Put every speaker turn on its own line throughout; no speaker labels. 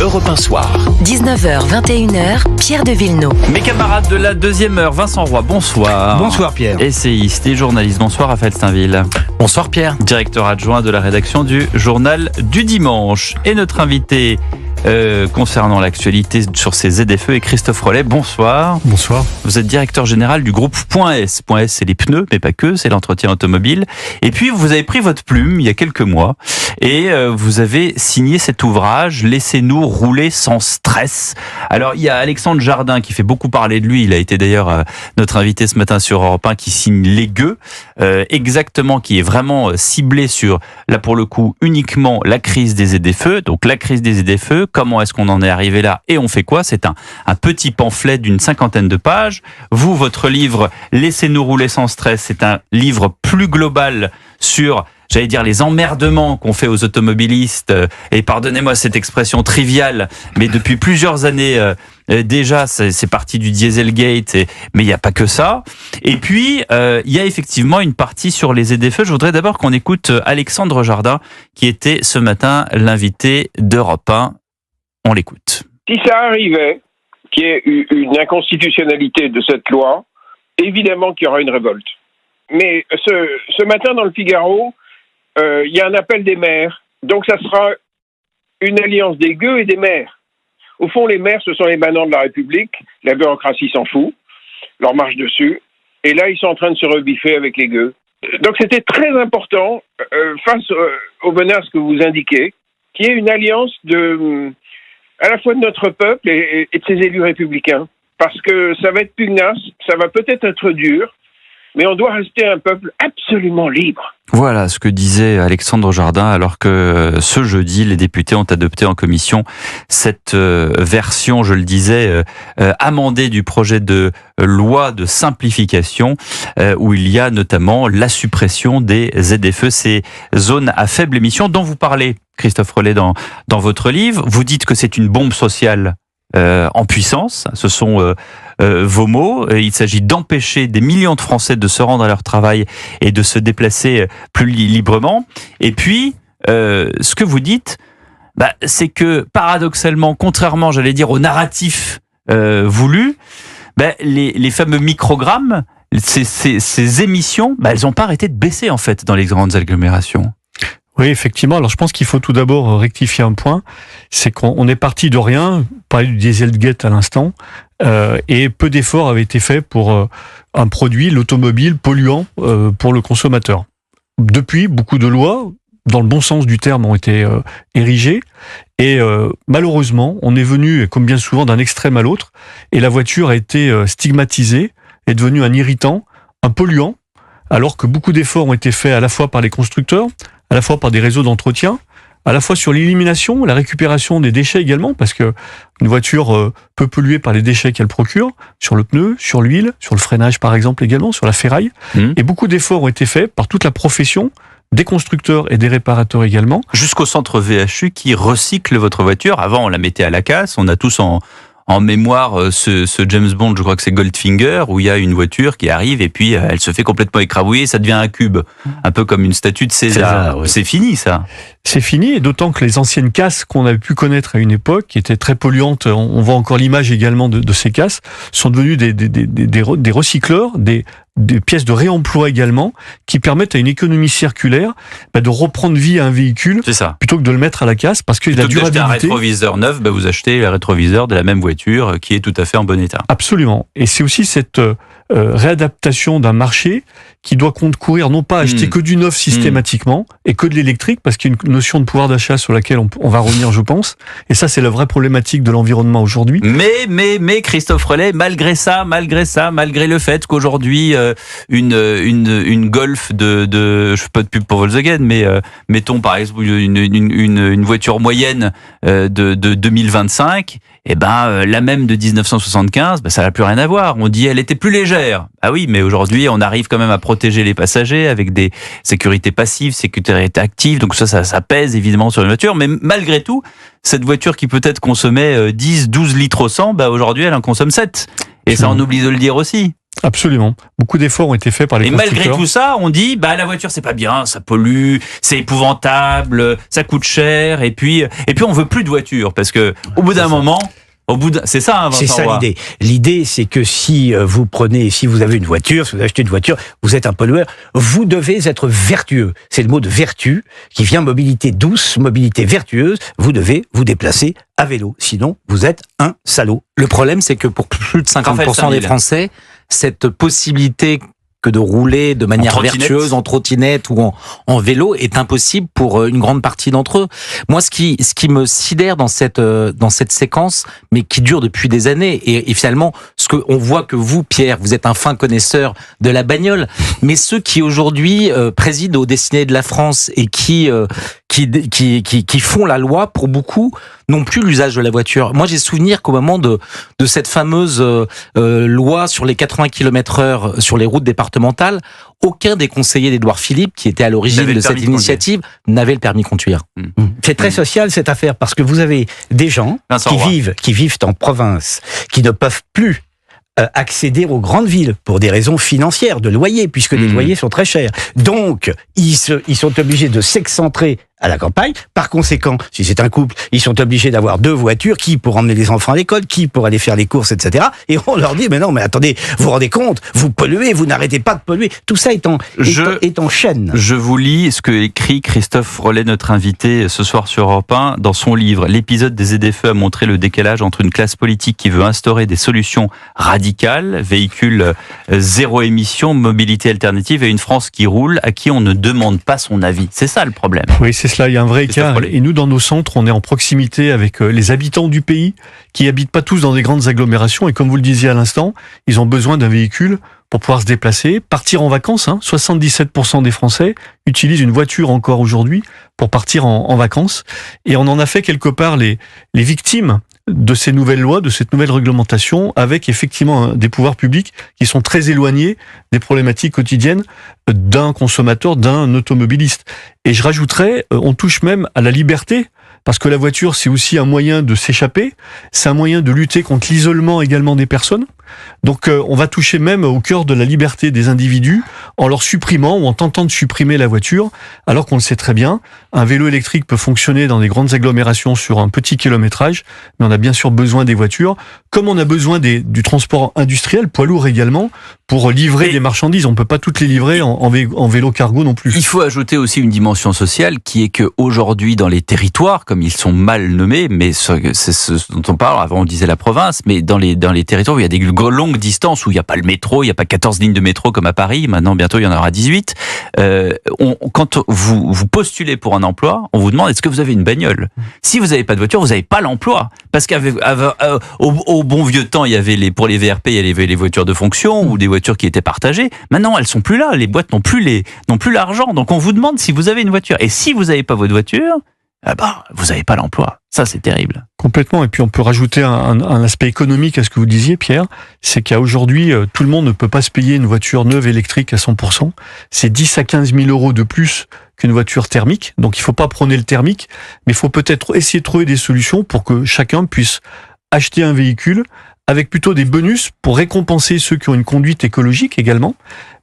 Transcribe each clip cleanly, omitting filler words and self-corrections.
Europe 1 Soir.
19h, 21h, Pierre de Villeneuve.
Mes camarades de la deuxième heure, Vincent Roy, bonsoir.
Bonsoir Pierre.
Essayiste et journaliste, bonsoir Raphaël Steinville.
Bonsoir Pierre.
Directeur adjoint de la rédaction du Journal du Dimanche. Et notre invité concernant l'actualité sur ces ZFE est Christophe Rollet, bonsoir.
Bonsoir.
Vous êtes directeur général du groupe Point S. Point S, c'est les pneus, mais pas que, c'est l'entretien automobile. Et puis, vous avez pris votre plume il y a quelques mois et vous avez signé cet ouvrage, Laissez-nous rouler sans stress. Alors, il y a Alexandre Jardin qui fait beaucoup parler de lui. Il a été d'ailleurs notre invité ce matin sur Europe 1 qui signe Les Gueux, exactement, qui est vraiment ciblé sur, là pour le coup, uniquement la crise des ZFE. Donc, la crise des ZFE, comment est-ce qu'on en est arrivé là et on fait quoi? C'est un petit pamphlet d'une 50aine de pages. Vous, votre livre Laissez-nous rouler sans stress, c'est un livre plus global sur, j'allais dire, les emmerdements qu'on fait aux automobilistes. Et pardonnez-moi cette expression triviale, mais depuis plusieurs années déjà, c'est parti du Dieselgate, mais il n'y a pas que ça. Et puis, il y a effectivement une partie sur les ZFE. Je voudrais d'abord qu'on écoute Alexandre Jardin, qui était ce matin l'invité d'Europe 1. On l'écoute.
Si ça arrivait qu'il y ait une inconstitutionnalité de cette loi, évidemment qu'il y aura une révolte. Mais ce matin dans le Figaro, il y a un appel des maires. Donc ça sera une alliance des gueux et des maires. Au fond, les maires, ce sont les manants de la République. La bureaucratie s'en fout, leur marche dessus. Et là, ils sont en train de se rebiffer avec les gueux. Donc c'était très important, face aux menaces que vous indiquez, qu'il y ait une alliance à la fois de notre peuple et de ses élus républicains. Parce que ça va être pugnace, ça va peut-être être dur, mais on doit rester un peuple absolument libre.
Voilà ce que disait Alexandre Jardin, alors que ce jeudi, les députés ont adopté en commission cette version, je le disais, amendée du projet de loi de simplification, où il y a notamment la suppression des ZFE, ces zones à faible émission dont vous parlez, Christophe Rollet, dans votre livre. Vous dites que c'est une bombe sociale en puissance, ce sont vos mots. Il s'agit d'empêcher des millions de Français de se rendre à leur travail et de se déplacer plus librement. Et puis, ce que vous dites, c'est que paradoxalement, contrairement, j'allais dire, au narratif voulu, les fameux microgrammes, ces émissions, elles n'ont pas arrêté de baisser en fait dans les grandes agglomérations.
Oui, effectivement. Alors, je pense qu'il faut tout d'abord rectifier un point. C'est qu'on est parti de rien. On parlait du Dieselgate à l'instant. Et peu d'efforts avaient été faits pour un produit, l'automobile, polluant pour le consommateur. Depuis, beaucoup de lois, dans le bon sens du terme, ont été érigées. Et malheureusement, on est venu, comme bien souvent, d'un extrême à l'autre. Et la voiture a été stigmatisée, est devenue un irritant, un polluant, alors que beaucoup d'efforts ont été faits à la fois par les constructeurs, à la fois par des réseaux d'entretien, à la fois sur l'élimination, la récupération des déchets également, parce que une voiture peut polluer par les déchets qu'elle procure, sur le pneu, sur l'huile, sur le freinage par exemple également, sur la ferraille. Et beaucoup d'efforts ont été faits par toute la profession, des constructeurs et des réparateurs également.
Jusqu'au centre VHU qui recycle votre voiture. Avant, on la mettait à la casse. On a tous en mémoire ce James Bond, je crois que c'est Goldfinger, où il y a une voiture qui arrive et puis elle se fait complètement écrabouiller, ça devient un cube, un peu comme une statue de César.
Ouais.
C'est fini ça.
C'est fini, et d'autant que les anciennes casses qu'on avait pu connaître à une époque, qui étaient très polluantes, on voit encore l'image également de ces casses, sont devenues des recycleurs, des pièces de réemploi également, qui permettent à une économie circulaire de reprendre vie à un véhicule,
C'est ça.
plutôt que de le mettre à la casse, parce que la
Plutôt que d'acheter
durabilité...
un rétroviseur neuf, vous achetez le rétroviseur de la même voiture qui est tout à fait en bon état.
Absolument. Et c'est aussi cette réadaptation d'un marché qui doit concourir non pas à acheter que du neuf systématiquement et que de l'électrique, parce qu'il y a une notion de pouvoir d'achat sur laquelle on va revenir, je pense. Et ça, c'est la vraie problématique de l'environnement aujourd'hui.
Mais Christophe Rollet, malgré le fait qu'aujourd'hui une Golf je fais pas de pub pour Volkswagen, mais mettons par exemple une voiture moyenne de 2025, la même de 1975, ça n'a plus rien à voir. On dit elle était plus légère. Ah oui, mais aujourd'hui on arrive quand même à protéger les passagers avec des sécurités passives, sécurité active, donc ça pèse évidemment sur une voiture, mais malgré tout, cette voiture qui peut-être consommait 10, 12 litres au 100, aujourd'hui elle en consomme 7. Et ça on oublie de le dire aussi.
Absolument. Beaucoup d'efforts ont été faits par les constructeurs.
Et malgré tout ça, on dit la voiture c'est pas bien, ça pollue, c'est épouvantable, ça coûte cher, et puis on veut plus de voiture parce que au bout d'un moment, c'est ça, hein, Vincent
C'est ça
Roy.
l'idée. L'idée, c'est que si vous avez une voiture, si vous achetez une voiture, vous êtes un pollueur, vous devez être vertueux. C'est le mot de vertu qui vient mobilité douce, mobilité vertueuse. Vous devez vous déplacer à vélo. Sinon, vous êtes un salaud.
Le problème, c'est que pour plus de 50% des Français, cette possibilité que de rouler de manière vertueuse en trottinette ou en vélo est impossible pour une grande partie d'entre eux. Moi, ce qui me sidère dans cette séquence, mais qui dure depuis des années, et finalement, ce que on voit que vous, Pierre, vous êtes un fin connaisseur de la bagnole, mais ceux qui aujourd'hui président aux destinées de la France et qui font la loi, pour beaucoup, n'ont plus l'usage de la voiture. Moi, j'ai souvenir qu'au moment de cette fameuse loi sur les 80 km/h sur les routes départementales, aucun des conseillers d'Édouard Philippe, qui était à l'origine de cette initiative, n'avait le permis de conduire.
C'est très social cette affaire, parce que vous avez des gens qui vivent en province, qui ne peuvent plus accéder aux grandes villes pour des raisons financières, de loyer, puisque les loyers sont très chers. Donc, ils sont obligés de s'excentrer à la campagne. Par conséquent, si c'est un couple, ils sont obligés d'avoir 2 voitures, qui pour emmener les enfants à l'école, qui pour aller faire les courses, etc. Et on leur dit, mais non, mais attendez, vous vous rendez compte, vous polluez, vous n'arrêtez pas de polluer. Tout ça est en chaîne.
Je vous lis ce que écrit Christophe Rollet, notre invité ce soir sur Europe 1, dans son livre. L'épisode des ZFE a montré le décalage entre une classe politique qui veut instaurer des solutions radicales, véhicules zéro émission, mobilité alternative, et une France qui roule, à qui on ne demande pas son avis. C'est ça le problème.
Oui, c'est cela, il y a un vrai écart. Et nous, dans nos centres, on est en proximité avec les habitants du pays, qui habitent pas tous dans des grandes agglomérations. Et comme vous le disiez à l'instant, ils ont besoin d'un véhicule pour pouvoir se déplacer, partir en vacances. 77% des Français utilisent une voiture encore aujourd'hui pour partir en vacances. Et on en a fait quelque part les victimes de ces nouvelles lois, de cette nouvelle réglementation, avec effectivement des pouvoirs publics qui sont très éloignés des problématiques quotidiennes d'un consommateur, d'un automobiliste. Et je rajouterais, on touche même à la liberté, parce que la voiture, c'est aussi un moyen de s'échapper, c'est un moyen de lutter contre l'isolement également des personnes. Donc on va toucher même au cœur de la liberté des individus en leur supprimant ou en tentant de supprimer la voiture, alors qu'on le sait très bien, un vélo électrique peut fonctionner dans des grandes agglomérations sur un petit kilométrage, mais on a bien sûr besoin des voitures, comme on a besoin du transport industriel, poids lourd également, pour livrer des marchandises. On ne peut pas toutes les livrer en vélo cargo non plus.
Il faut ajouter aussi une dimension sociale qui est qu'aujourd'hui, dans les territoires, comme ils sont mal nommés, mais c'est ce dont on parle, avant on disait la province, mais dans les territoires où il y a des longues distances, où il n'y a pas le métro, il n'y a pas 14 lignes de métro comme à Paris, maintenant bientôt il y en aura 18, quand vous postulez pour un emploi, on vous demande est-ce que vous avez une bagnole. Si vous n'avez pas de voiture, vous n'avez pas l'emploi. Parce qu'au bon vieux temps, il y avait pour les VRP, il y avait les voitures de fonction ou des voitures qui étaient partagées. Maintenant, elles sont plus là. Les boîtes n'ont plus l'argent. Donc on vous demande si vous avez une voiture. Et si vous n'avez pas votre voiture, vous n'avez pas l'emploi. Ça, c'est terrible.
Complètement. Et puis, on peut rajouter un aspect économique à ce que vous disiez, Pierre. C'est qu'aujourd'hui, tout le monde ne peut pas se payer une voiture neuve électrique à 100%. C'est 10 à 15 000 euros de plus qu'une voiture thermique. Donc, il ne faut pas prôner le thermique, mais il faut peut-être essayer de trouver des solutions pour que chacun puisse acheter un véhicule avec plutôt des bonus pour récompenser ceux qui ont une conduite écologique également.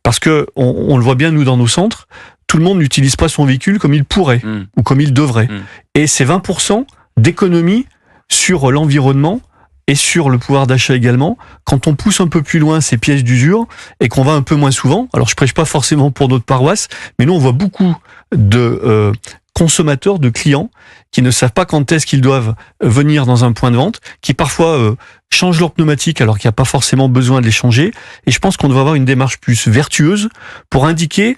Parce que, on le voit bien, nous, dans nos centres, tout le monde n'utilise pas son véhicule comme il pourrait ou comme il devrait. Et c'est 20% d'économie sur l'environnement et sur le pouvoir d'achat également, quand on pousse un peu plus loin ces pièces d'usure et qu'on va un peu moins souvent. Alors je prêche pas forcément pour d'autres paroisses, mais nous on voit beaucoup de consommateurs, de clients qui ne savent pas quand est-ce qu'ils doivent venir dans un point de vente, qui parfois changent leur pneumatique alors qu'il n'y a pas forcément besoin de les changer. Et je pense qu'on doit avoir une démarche plus vertueuse pour indiquer,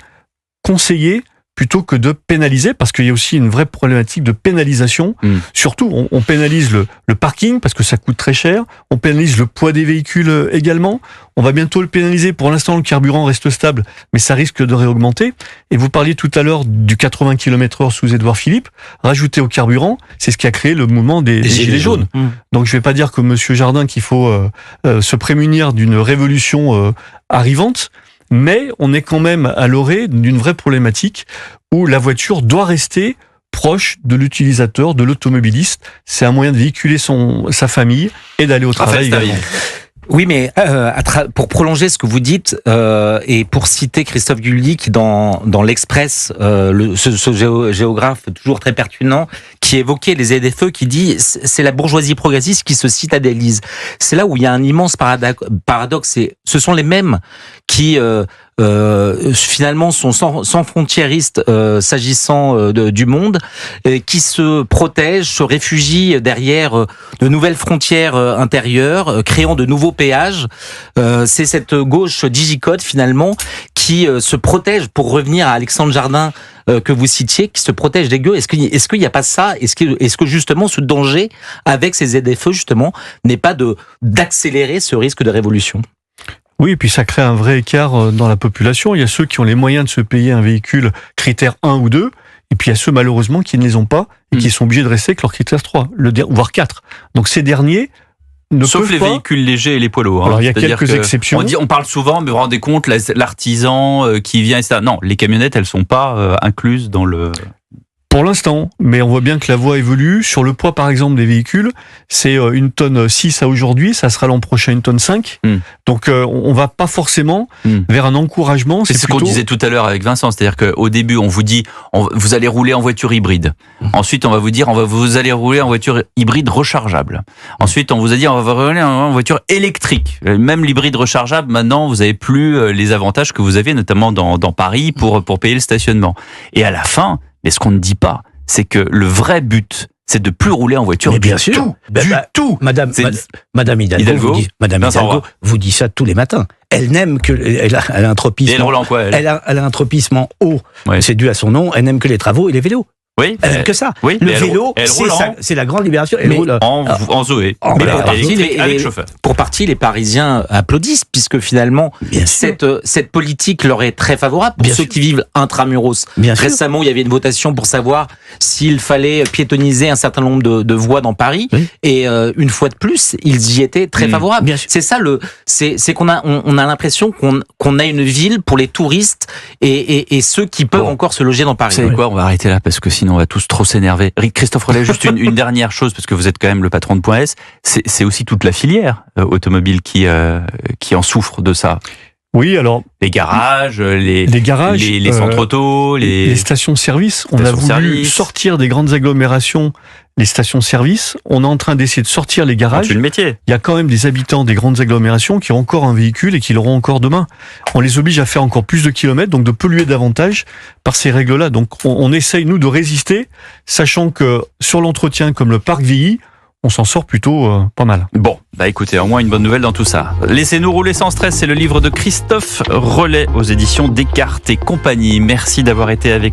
conseiller, plutôt que de pénaliser, parce qu'il y a aussi une vraie problématique de pénalisation. Surtout, on pénalise le parking, parce que ça coûte très cher, on pénalise le poids des véhicules également, on va bientôt le pénaliser. Pour l'instant, le carburant reste stable, mais ça risque de réaugmenter. Et vous parliez tout à l'heure du 80 km/h sous Édouard Philippe, rajouté au carburant, c'est ce qui a créé le mouvement des Gilets jaunes. Donc je vais pas dire que Monsieur Jardin qu'il faut se prémunir d'une révolution arrivante, mais on est quand même à l'orée d'une vraie problématique où la voiture doit rester proche de l'utilisateur, de l'automobiliste. C'est un moyen de véhiculer sa famille et d'aller au travail également.
Oui, mais pour prolonger ce que vous dites, et pour citer Christophe Guilluy, qui dans l'Express, ce géographe toujours très pertinent, qui évoquait les ZFE, qui dit c'est la bourgeoisie progressiste qui se citadélise. C'est là où il y a un immense paradoxe. Ce sont les mêmes qui finalement sont sans frontiéristes s'agissant du monde, qui se protègent, se réfugient derrière de nouvelles frontières intérieures, créant de nouveaux péages. C'est cette gauche digicode finalement qui se protège, pour revenir à Alexandre Jardin que vous citiez, qui se protège des gueux. Est-ce qu'il n'y a pas ça? Est-ce que justement ce danger avec ces ZFE justement n'est pas d'accélérer ce risque de révolution?
Oui, et puis ça crée un vrai écart dans la population. Il y a ceux qui ont les moyens de se payer un véhicule critère 1 ou 2, et puis il y a ceux malheureusement qui ne les ont pas et qui sont obligés de rester avec leur critère 3, voire 4. Donc ces derniers
sauf les véhicules légers et les poids lourds.
Alors il y a quelques exceptions.
On parle souvent, mais vous vous rendez compte, l'artisan qui vient, etc. Non, les camionnettes, elles sont pas incluses dans le...
Pour l'instant, mais on voit bien que la voie évolue. Sur le poids, par exemple, des véhicules, c'est 1,6 tonne à aujourd'hui, ça sera l'an prochain 1,5 tonne. Donc on va pas forcément vers un encouragement.
C'est ce qu'on disait tout à l'heure avec Vincent, c'est-à-dire qu'au début, on vous dit, vous allez rouler en voiture hybride. Ensuite, on va vous dire, vous allez rouler en voiture hybride rechargeable. Ensuite, on vous a dit, on va rouler en voiture électrique. Même l'hybride rechargeable, maintenant, vous avez plus les avantages que vous avez, notamment dans Paris, pour payer le stationnement. Et à la fin, mais ce qu'on ne dit pas, c'est que le vrai but, c'est de plus rouler en voiture.
Mais bien sûr.
Tout.
Madame Hidalgo vous dit ça tous les matins. Elle n'aime que... Elle a un tropisme...
Et elle roule en quoi,
elle a un tropisme en haut. Ouais. C'est dû à son nom. Elle n'aime que les travaux et les vélos.
Oui,
elle n'aime que ça.
Oui,
le vélo, c'est la grande libération. Elle roule
en Zoé.
Avec chauffeur. Pour partie, les Parisiens applaudissent, puisque finalement, cette politique leur est très favorable pour ceux qui vivent intramuros. Récemment, il y avait une votation pour savoir s'il fallait piétoniser un certain nombre de voies dans Paris. Oui. Et une fois de plus, ils y étaient très favorables. C'est ça, c'est qu'on a l'impression qu'on a une ville pour les touristes et ceux qui peuvent encore se loger dans Paris.
Vous savez quoi, on va arrêter là, parce que sinon on va tous trop s'énerver. Christophe Rollet, juste une dernière chose, parce que vous êtes quand même le patron de Point S, c'est aussi toute la filière automobile qui en souffre de ça.
Oui, alors
les garages, les centres auto, les
stations-service. On a voulu sortir des grandes agglomérations les stations-service. On est en train d'essayer de sortir les garages.
C'est le métier.
Il y a quand même des habitants des grandes agglomérations qui ont encore un véhicule et qui l'auront encore demain. On les oblige à faire encore plus de kilomètres, donc de polluer davantage par ces règles-là. Donc on essaye, nous, de résister, sachant que sur l'entretien, comme le parc vieillit, on s'en sort plutôt pas mal.
Bon, écoutez, au moins une bonne nouvelle dans tout ça. Laissez-nous rouler sans stress, c'est le livre de Christophe Rollet aux éditions Descartes et compagnie. Merci d'avoir été avec nous.